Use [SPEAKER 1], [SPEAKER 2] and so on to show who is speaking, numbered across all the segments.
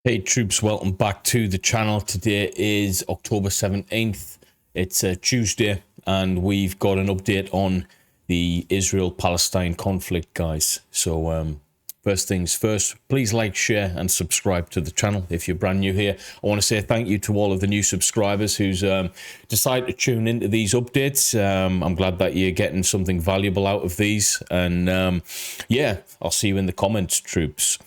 [SPEAKER 1] Hey troops, welcome back to the channel. Today is October 17th. It's a Tuesday and we've got an update on the Israel-Palestine conflict, guys. So first things first, please like, share and subscribe to the channel if you're brand new here. I want to say thank you to all of the new subscribers who's decided to tune into these updates. I'm glad that you're getting something valuable out of these, and yeah, I'll see you in the comments, troops.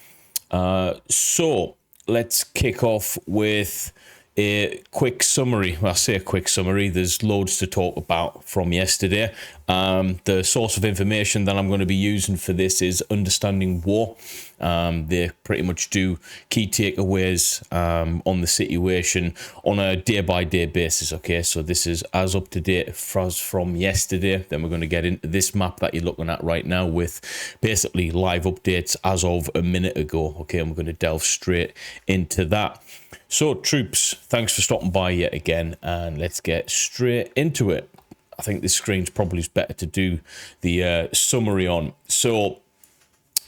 [SPEAKER 1] So let's kick off with a quick summary. Well, I say a quick summary. There's loads to talk about from yesterday. The source of information that I'm going to be using for this is Understanding War. They pretty much do key takeaways on the situation on a day-by-day basis. Okay, so this is as up to date as from yesterday. Then we're going to get into this map that you're looking at right now with basically live updates as of a minute ago. Okay, and we're going to delve straight into that. So troops, thanks for stopping by yet again, and let's get straight into it. I think this screen's probably better to do the summary on. So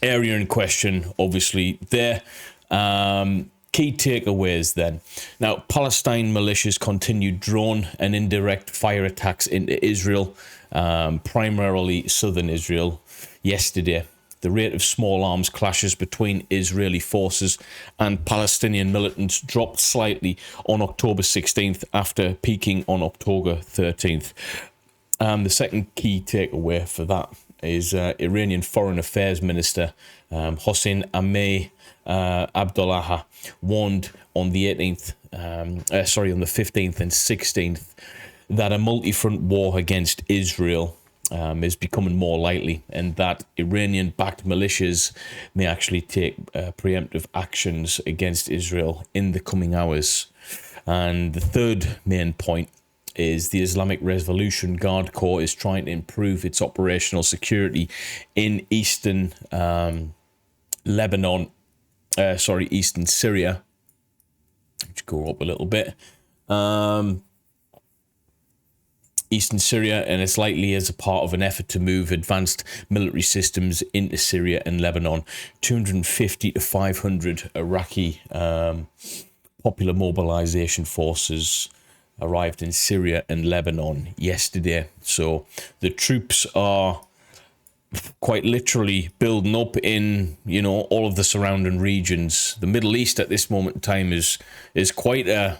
[SPEAKER 1] area in question, obviously there. Key takeaways then. Now, Palestine militias continued drone and indirect fire attacks into Israel, primarily southern Israel, yesterday. The rate of small arms clashes between Israeli forces and Palestinian militants dropped slightly on October 16th after peaking on October 13th. The second key takeaway for that is Iranian Foreign Affairs Minister Hossein Abdullahi warned on the 18th, on the 15th and 16th that a multi-front war against Israel is becoming more likely, and that Iranian-backed militias may actually take preemptive actions against Israel in the coming hours. And the third main point is the Islamic Revolution Guard Corps is trying to improve its operational security in eastern eastern Syria. Let's go up a little bit. Eastern Syria, and it's likely as a part of an effort to move advanced military systems into Syria and Lebanon. 250 to 500 Iraqi popular mobilization forces arrived in Syria and Lebanon yesterday. So the troops are quite literally building up in, all of the surrounding regions. The Middle East at this moment in time is quite a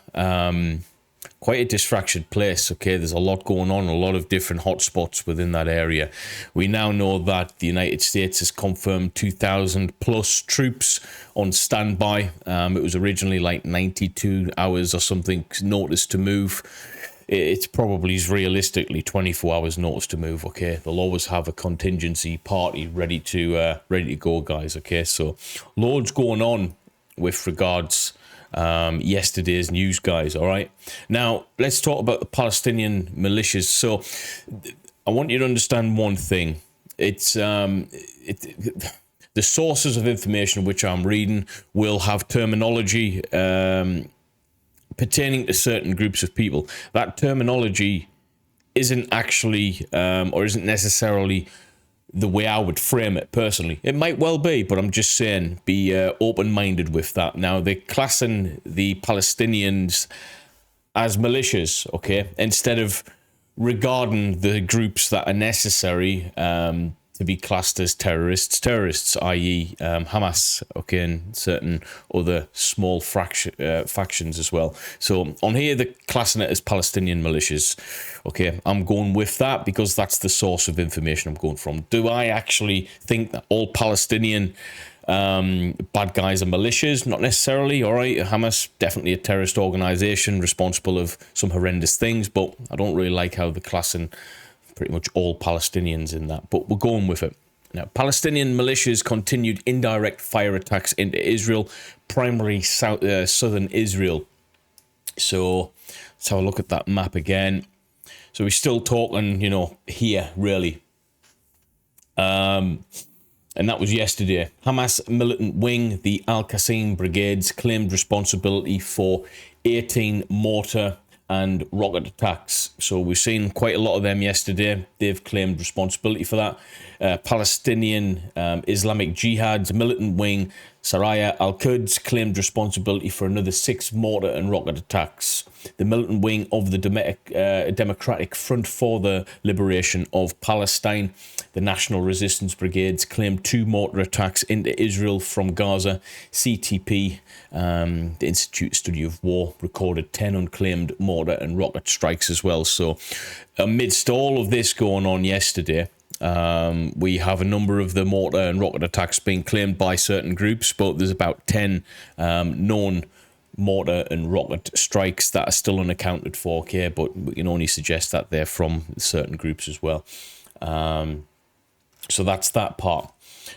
[SPEAKER 1] distracted place. Okay, there's a lot going on, a lot of different hotspots within that area. We now know that the United States has confirmed 2,000 plus troops on standby. It was originally like 92 hours or something notice to move. It's probably realistically 24 hours notice to move. Okay, they'll always have a contingency party ready to go, guys. Okay, so loads going on with regards yesterday's news, guys. All right, now let's talk about the Palestinian militias. So I want you to understand one thing. It's the sources of information which I'm reading will have terminology pertaining to certain groups of people. That terminology isn't actually or isn't necessarily the way I would frame it personally. It might well be, but I'm just saying, be open-minded with that. Now, they're classing the Palestinians as militias, okay, instead of regarding the groups that are necessary to be classed as terrorists, i.e. Hamas, okay, and certain other small factions as well. So on here, they're classing it as Palestinian militias. Okay, I'm going with that because that's the source of information I'm going from. Do I actually think that all Palestinian bad guys are militias? Not necessarily. All right, Hamas, definitely a terrorist organization responsible of some horrendous things, but I don't really like how they're classing pretty much all Palestinians in that, but we're going with it. Now, Palestinian militias continued indirect fire attacks into Israel, primarily southern Israel. So let's have a look at that map again. So we're still talking, here, really. And that was yesterday. Hamas militant wing, the Al-Qassam brigades, claimed responsibility for 18 mortar and rocket attacks. So we've seen quite a lot of them yesterday. They've claimed responsibility for that. Palestinian Islamic Jihad's militant wing, Saraya al-Quds, claimed responsibility for another 6 mortar and rocket attacks. The militant wing of the Democratic Front for the Liberation of Palestine, the National Resistance Brigades, claimed 2 mortar attacks into Israel from Gaza. CTP, the Institute Study of War, recorded 10 unclaimed mortar and rocket strikes as well. So amidst all of this going on yesterday, we have a number of the mortar and rocket attacks being claimed by certain groups, but there's about 10 known mortar and rocket strikes that are still unaccounted for, okay, but we can only suggest that they're from certain groups as well. So that's that part.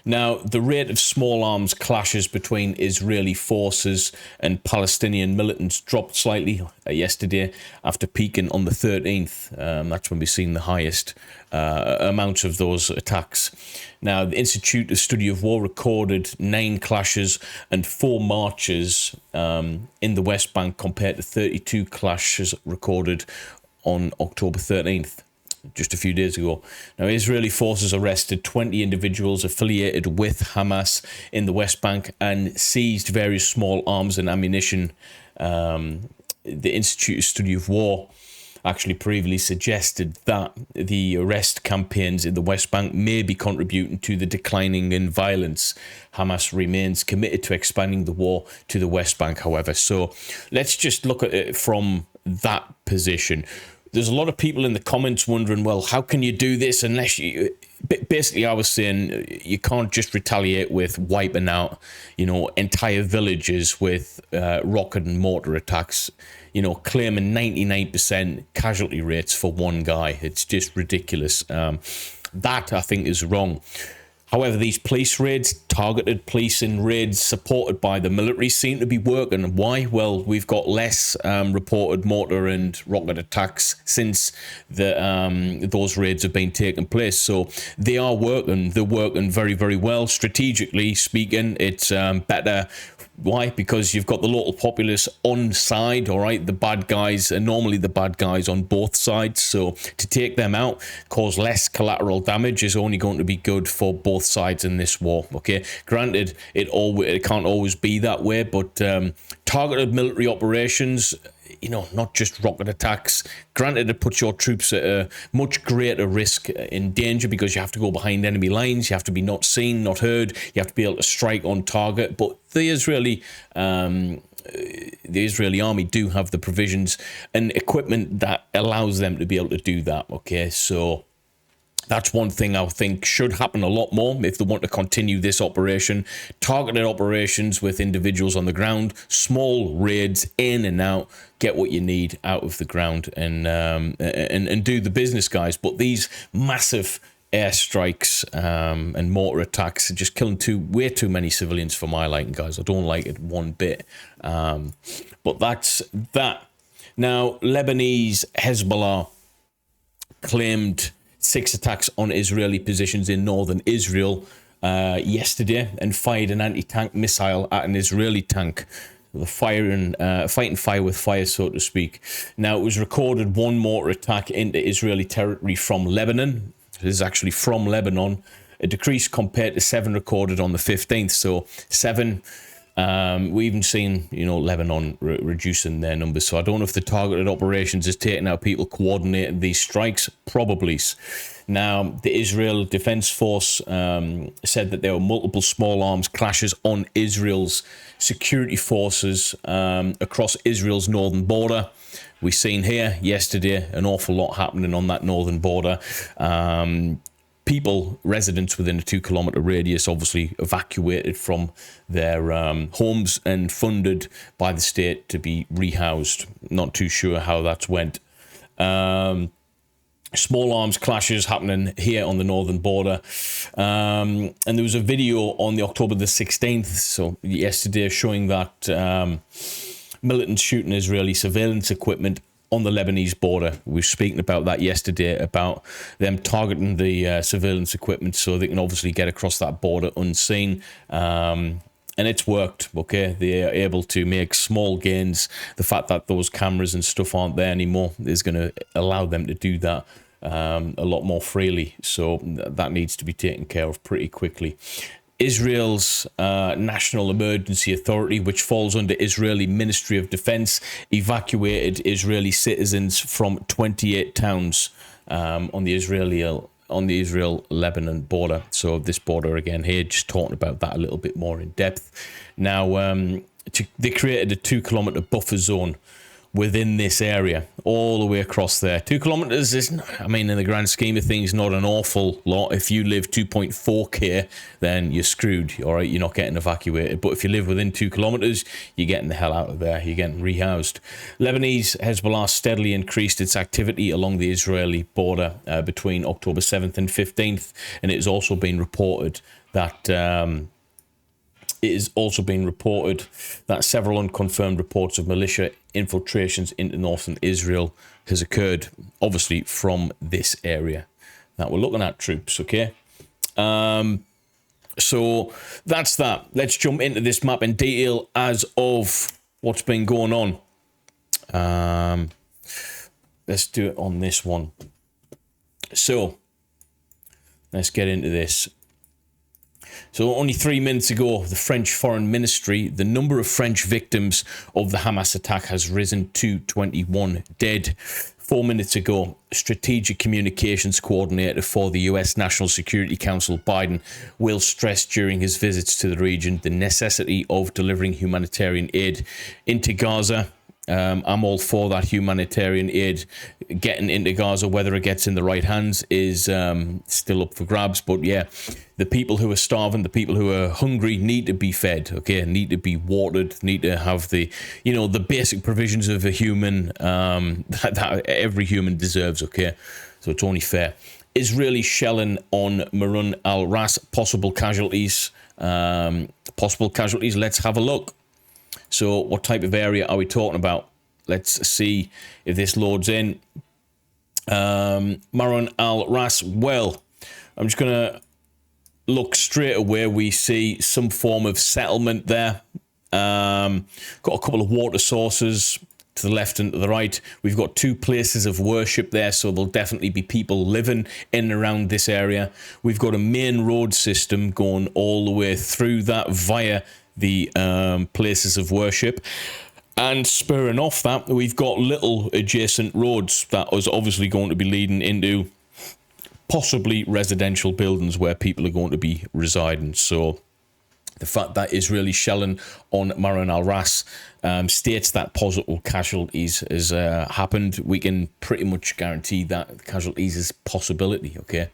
[SPEAKER 1] Now, the rate of small arms clashes between Israeli forces and Palestinian militants dropped slightly yesterday after peaking on the 13th. That's when we've seen the highest amount of those attacks. Now, the Institute of Study of War recorded 9 clashes and 4 marches in the West Bank compared to 32 clashes recorded on October 13th. Just a few days ago. Now, Israeli forces arrested 20 individuals affiliated with Hamas in the West Bank and seized various small arms and ammunition. The Institute of Study of War actually previously suggested that the arrest campaigns in the West Bank may be contributing to the declining in violence. Hamas remains committed to expanding the war to the West Bank, however. So let's just look at it from that position. There's a lot of people in the comments wondering, well, how can you do this unless you... Basically, I was saying you can't just retaliate with wiping out, entire villages with rocket and mortar attacks, claiming 99% casualty rates for one guy. It's just ridiculous. That, I think, is wrong. However, these police raids, targeted policing raids supported by the military, seem to be working. Why? Well, we've got less reported mortar and rocket attacks since those raids have been taking place. So they are working. They're working very, very well. Strategically speaking, it's better. Why? Because you've got the local populace on side, all right? The bad guys are normally the bad guys on both sides. So to take them out, cause less collateral damage is only going to be good for both sides in this war, okay? Granted, it can't always be that way, but targeted military operations, not just rocket attacks. Granted, it puts your troops at a much greater risk in danger because you have to go behind enemy lines. You have to be not seen, not heard. You have to be able to strike on target. But the Israeli army do have the provisions and equipment that allows them to be able to do that, okay? So that's one thing I think should happen a lot more if they want to continue this operation. Targeted operations with individuals on the ground, small raids in and out, get what you need out of the ground and do the business, guys. But these massive airstrikes and mortar attacks are just killing way too many civilians for my liking, guys. I don't like it one bit. But that's that. Now, Lebanese Hezbollah claimed 6 attacks on Israeli positions in northern Israel yesterday and fired an anti-tank missile at an Israeli tank. The fighting fire with fire, so to speak. Now, it was recorded 1 mortar attack into Israeli territory from Lebanon. This is actually from Lebanon. A decrease compared to 7 recorded on the 15th. So 7... we even seen, Lebanon reducing their numbers. So I don't know if the targeted operations is taking out people coordinating these strikes. Probably. Now, the Israel Defense Force said that there were multiple small arms clashes on Israel's security forces across Israel's northern border. We've seen here yesterday an awful lot happening on that northern border. People, residents within a 2-kilometer radius, obviously evacuated from their homes and funded by the state to be rehoused. Not too sure how that's went. Small arms clashes happening here on the northern border. And there was a video on the October the 16th, so yesterday, showing that militants shooting Israeli surveillance equipment on the Lebanese border. We were speaking about that yesterday, about them targeting the surveillance equipment so they can obviously get across that border unseen. and it's worked. Okay, they are able to make small gains. The fact that those cameras and stuff aren't there anymore is going to allow them to do that a lot more freely. So that needs to be taken care of pretty quickly. Israel's National Emergency Authority, which falls under Israeli Ministry of Defense, evacuated Israeli citizens from 28 towns on the Israel-Lebanon border. So this border again here, just talking about that a little bit more in depth. Now, they created a 2-kilometer buffer zone within this area, all the way across there. 2 kilometers is, I mean, in the grand scheme of things, not an awful lot. If you live 2.4k, then you're screwed. All right, you're not getting evacuated. But if you live within 2 kilometers, you're getting the hell out of there. You're getting rehoused. Lebanese Hezbollah steadily increased its activity along the Israeli border between October 7th and 15th, and it has also been reported that several unconfirmed reports of militia infiltrations into northern Israel has occurred, obviously from this area that we're looking at, troops, okay? So that's that. Let's jump into this map in detail as of what's been going on. Let's do it on this one. So let's get into this. So only 3 minutes ago, the French Foreign Ministry, the number of French victims of the Hamas attack has risen to 21 dead. 4 minutes ago, Strategic Communications Coordinator for the US National Security Council, Biden, will stress during his visits to the region the necessity of delivering humanitarian aid into Gaza. I'm all for that humanitarian aid getting into Gaza. Whether it gets in the right hands is still up for grabs. But yeah, the people who are starving, the people who are hungry need to be fed, okay? Need to be watered, need to have the, the basic provisions of a human, that every human deserves, okay? So it's only fair. Israeli shelling on Marun al-Ras, possible casualties. Let's have a look. So what type of area are we talking about? Let's see if this loads in. Marun al-Ras, well, I'm just going to look straight away. We see some form of settlement there. Got a couple of water sources to the left and to the right. We've got 2 places of worship there, so there'll definitely be people living in and around this area. We've got a main road system going all the way through that via the places of worship, and spurring off that, we've got little adjacent roads that is obviously going to be leading into possibly residential buildings where people are going to be residing. So the fact that Israeli shelling on Marun al-Ras states that possible casualties has happened. We can pretty much guarantee that casualties is possibility, okay?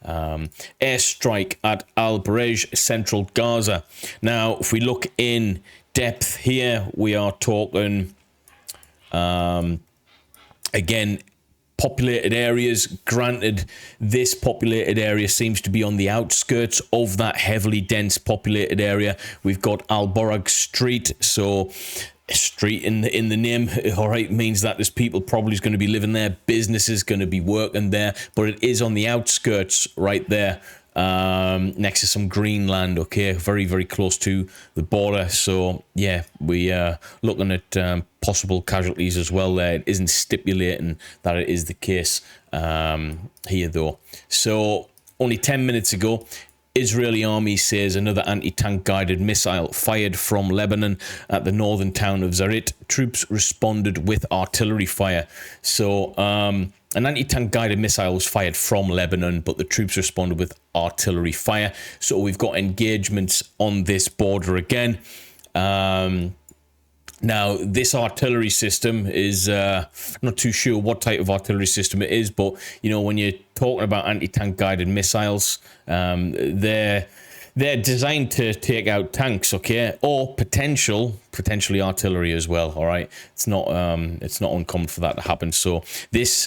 [SPEAKER 1] Airstrike at Al-Barej, central Gaza. Now, if we look in depth here, we are talking, again, populated areas. Granted, this populated area seems to be on the outskirts of that heavily dense populated area. We've got Al-Borag Street, so street in the name, all right, means that there's people probably going to be living there, businesses going to be working there, but it is on the outskirts right there, next to some green land, okay, very, very close to the border. So yeah, we are looking at possible casualties as well there. It isn't stipulating that it is the case here though. So only 10 minutes ago, Israeli army says another anti-tank guided missile fired from Lebanon at the northern town of Zarit. Troops responded with artillery fire. So an anti-tank guided missile was fired from Lebanon, but the troops responded with artillery fire. So we've got engagements on this border again. Now, this artillery system is, not too sure what type of artillery system it is, but, when you're talking about anti-tank guided missiles, they're designed to take out tanks, okay, or potentially artillery as well, all right? It's not uncommon for that to happen. So this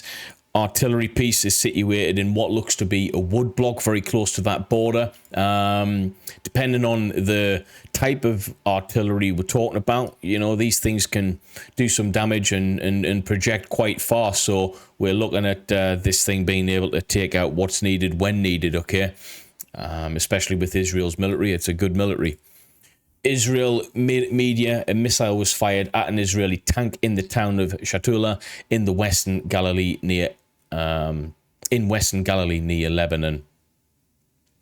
[SPEAKER 1] artillery piece is situated in what looks to be a wood block very close to that border. Depending on the type of artillery we're talking about, these things can do some damage and project quite far. So we're looking at this thing being able to take out what's needed when needed, okay? Especially with Israel's military, it's a good military. Israel media, a missile was fired at an Israeli tank in the town of Shatula in the Western Galilee near Lebanon.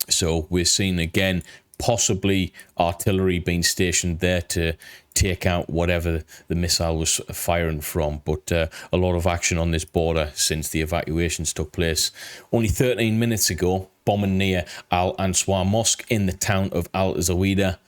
[SPEAKER 1] So we're seeing again possibly artillery being stationed there to take out whatever the missile was firing from. But a lot of action on this border since the evacuations took place. Only 13 minutes ago, bombing near Al Ansar Mosque in the town of Al Zawida.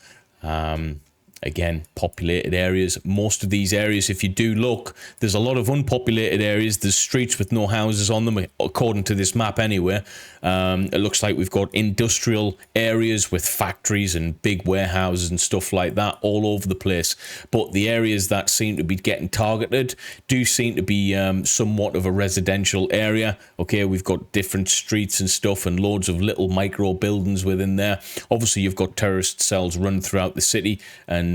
[SPEAKER 1] Again, populated areas. Most of these areas, if you do look, there's a lot of unpopulated areas. There's streets with no houses on them, according to this map anyway. It looks like we've got industrial areas with factories and big warehouses and stuff like that all over the place. But the areas that seem to be getting targeted do seem to be somewhat of a residential area. Okay, we've got different streets and stuff and loads of little micro buildings within there. Obviously, you've got terrorist cells run throughout the city, and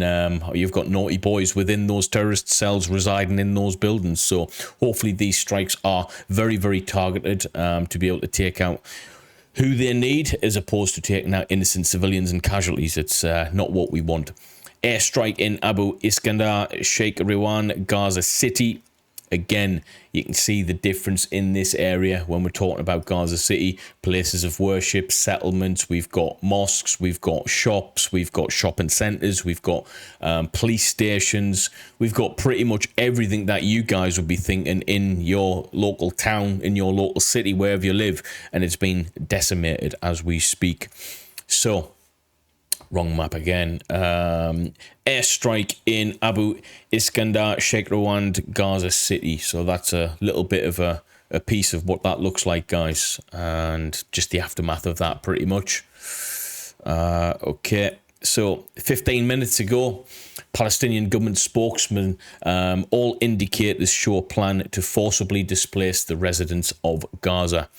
[SPEAKER 1] you've got naughty boys within those terrorist cells residing in those buildings. So hopefully these strikes are very, very targeted to be able to take out who they need, as opposed to taking out innocent civilians and casualties. It's not what we want. Airstrike in Abu Iskandar, Sheikh Rewan, Gaza City. Again, you can see the difference in this area when we're talking about Gaza City. Places of worship, settlements, we've got mosques, we've got shops, we've got shopping centres, we've got police stations. We've got pretty much everything that you guys would be thinking in your local town, in your local city, wherever you live. And it's been decimated as we speak. So, wrong map again. Airstrike in Abu Iskandar, Sheikh Rwand, Gaza City. So that's a little bit of a piece of what that looks like, guys. And just the aftermath of that, pretty much. Okay. So 15 minutes ago, Palestinian government spokesman, all indicators show a plan to forcibly displace the residents of Gaza.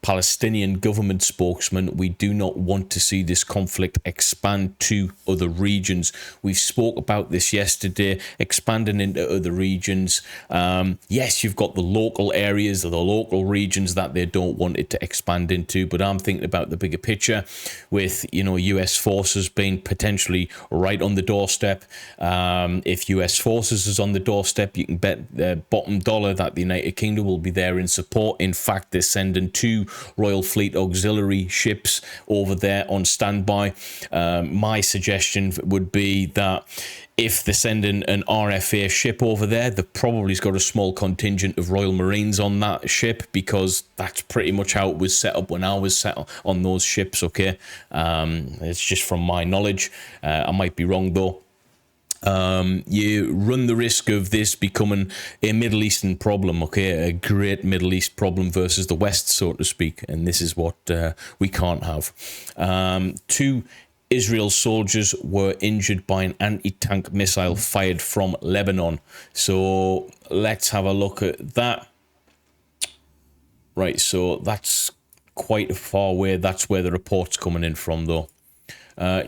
[SPEAKER 1] Palestinian government spokesman, we do not want to see this conflict expand to other regions. We spoke about this yesterday, expanding into other regions. Yes, you've got the local areas or the local regions that they don't want it to expand into, but I'm thinking about the bigger picture with, US forces being potentially right on the doorstep. If US forces is on the doorstep, you can bet the bottom dollar that the United Kingdom will be there in support. In fact, they're sending 2 Royal Fleet auxiliary ships over there on standby. My suggestion would be that if they're sending an RFA ship over there, they've probably got a small contingent of Royal Marines on that ship, because that's pretty much how it was set up when I was set on those ships, okay? It's just from my knowledge. I might be wrong, though. You run the risk of this becoming a Middle Eastern problem, okay? A great Middle East problem versus the West, so to speak. And this is what we can't have. 2 Israel soldiers were injured by an anti-tank missile fired from Lebanon. So let's have a look at that. Right, so that's quite far away. That's where the report's coming in from, though.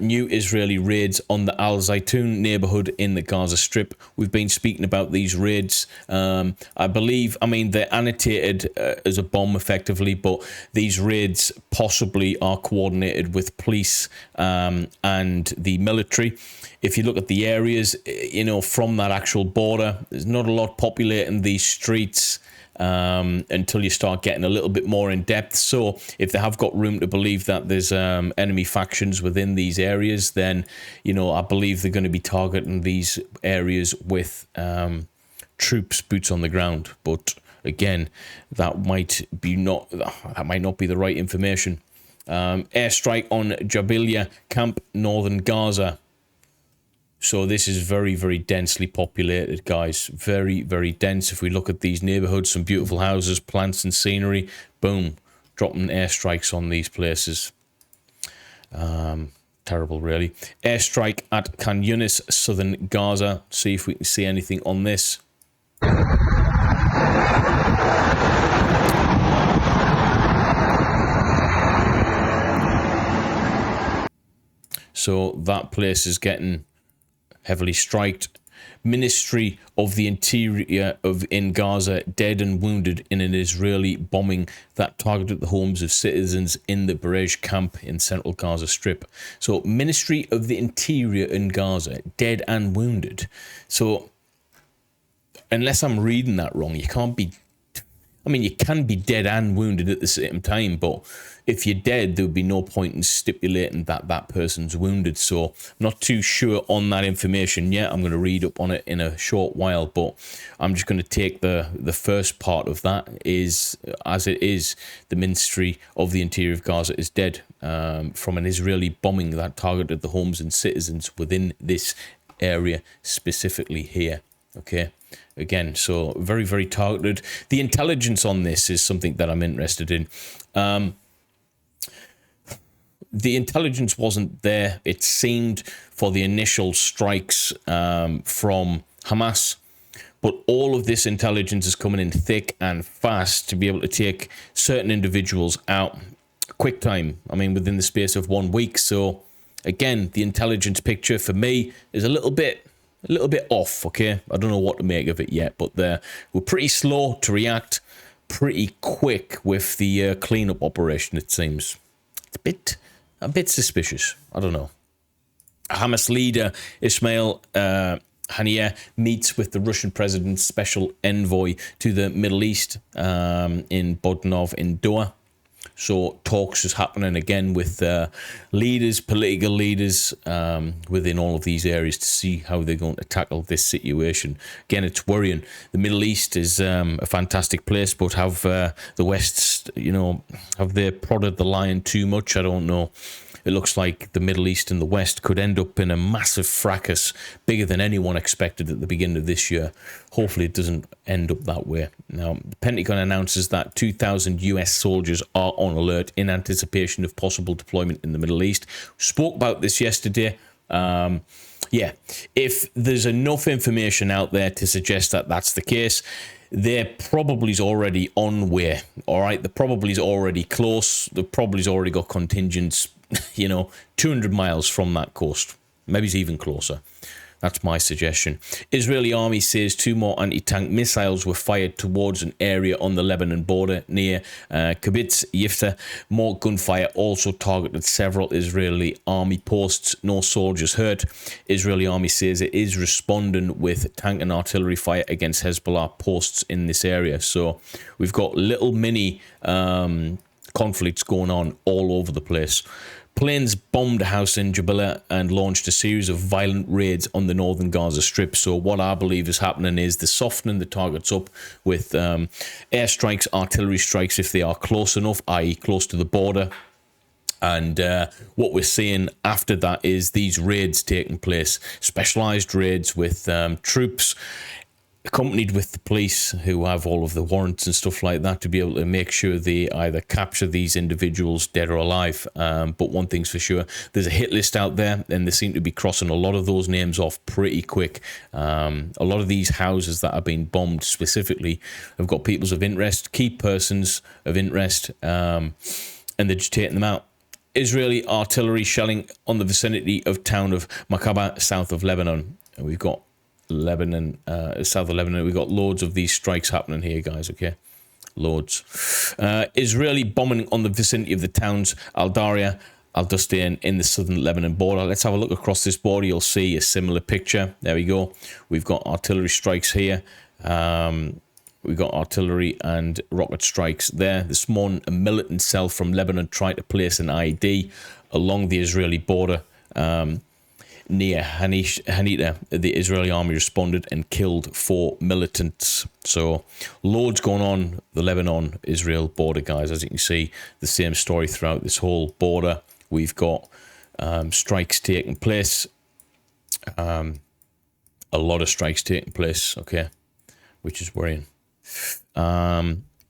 [SPEAKER 1] New Israeli raids on the Al Zaytun neighborhood in the Gaza Strip. We've been speaking about these raids. They're annotated as a bomb effectively, but these raids possibly are coordinated with police and the military. If you look at the areas, from that actual border, there's not a lot populating these streets. Until you start getting a little bit more in depth. So if they have got room to believe that there's enemy factions within these areas, then, I believe they're going to be targeting these areas with troops, boots on the ground. But again, that might not be the right information. Airstrike on Jabaliya camp, northern Gaza. So this is very, very densely populated, guys. Very, very dense. If we look at these neighborhoods, some beautiful houses, plants and scenery, boom, dropping airstrikes on these places. Terrible, really. Airstrike at Khan Yunis, southern Gaza. See if we can see anything on this. So that place is getting heavily striked. Ministry of the Interior in Gaza, dead and wounded in an Israeli bombing that targeted the homes of citizens in the Berej camp in central Gaza Strip. So, Ministry of the Interior in Gaza, dead and wounded. So, unless I'm reading that wrong, you can't be... I mean, you can be dead and wounded at the same time, but if you're dead, there would be no point in stipulating that that person's wounded. So I'm not too sure on that information yet. I'm going to read up on it in a short while, but I'm just going to take the first part of that is, as it is, the Ministry of the Interior of Gaza is dead from an Israeli bombing that targeted the homes and citizens within this area, specifically here. Okay. Again, so very, very targeted. The intelligence on this is something that I'm interested in. The intelligence wasn't there, it seemed, for the initial strikes from Hamas. But all of this intelligence is coming in thick and fast to be able to take certain individuals out. Quick time, I mean, within the space of 1 week. So, again, the intelligence picture for me is a little bit off, okay? I don't know what to make of it yet, but we're pretty slow to react, pretty quick with the cleanup operation, it seems. It's a bit suspicious. I don't know. Hamas leader Ismail Haniyeh meets with the Russian president's special envoy to the Middle East in Bodnov in Doha. So talks is happening again with leaders, political leaders within all of these areas to see how they're going to tackle this situation. Again, it's worrying. The Middle East is a fantastic place, but have the West, have they prodded the lion too much? I don't know. It looks like the Middle East and the West could end up in a massive fracas, bigger than anyone expected at the beginning of this year. Hopefully it doesn't end up that way. Now, the Pentagon announces that 2,000 US soldiers are on alert in anticipation of possible deployment in the Middle East. Spoke about this yesterday. Yeah, if there's enough information out there to suggest that that's the case, they're probably already on way. All right, the probably is already close. The probably's already got contingents, 200 miles from that coast. Maybe it's even closer. That's my suggestion. Israeli army says 2 more anti-tank missiles were fired towards an area on the Lebanon border near Kibbutz Yifta. More gunfire also targeted several Israeli army posts. No soldiers hurt. Israeli army says it is responding with tank and artillery fire against Hezbollah posts in this area. So we've got little mini conflicts going on all over the place. Planes bombed a house in Jabalia and launched a series of violent raids on the northern Gaza Strip. So what I believe is happening is they're softening the targets up with airstrikes, artillery strikes if they are close enough, i.e. close to the border. And what we're seeing after that is these raids taking place, specialised raids with troops accompanied with the police who have all of the warrants and stuff like that to be able to make sure they either capture these individuals dead or alive. But one thing's for sure, there's a hit list out there and they seem to be crossing a lot of those names off pretty quick. A lot of these houses that have been bombed specifically have got peoples of interest, key persons of interest, and they're just taking them out. Israeli artillery shelling on the vicinity of town of Makaba, south of Lebanon. And we've got south of Lebanon. We've got loads of these strikes happening here, guys, okay? Loads. Israeli bombing on the vicinity of the towns Al-Daria, Al-Dustain in the southern Lebanon border. Let's have a look across this border. You'll see a similar picture. There we go. We've got artillery strikes here. We've got artillery and rocket strikes there. This morning, a militant cell from Lebanon tried to place an IED along the Israeli border. Near Hanita, the Israeli army responded and killed 4 militants. So, loads going on the Lebanon-Israel border, guys. As you can see, the same story throughout this whole border. We've got strikes taking place. A lot of strikes taking place, okay, which is worrying.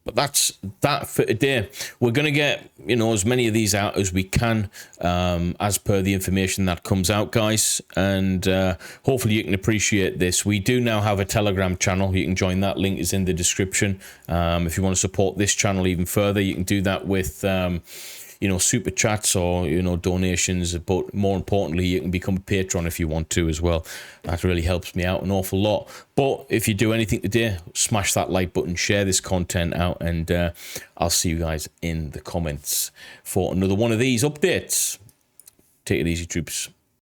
[SPEAKER 1] But that's that for today. We're going to get, as many of these out as we can, as per the information that comes out, guys. And hopefully you can appreciate this. We do now have a Telegram channel. You can join that. Link is in the description. If you want to support this channel even further, you can do that with super chats or, donations. But more importantly, you can become a patron if you want to as well. That really helps me out an awful lot. But if you do anything today, smash that like button, share this content out, and I'll see you guys in the comments for another one of these updates. Take it easy, troops.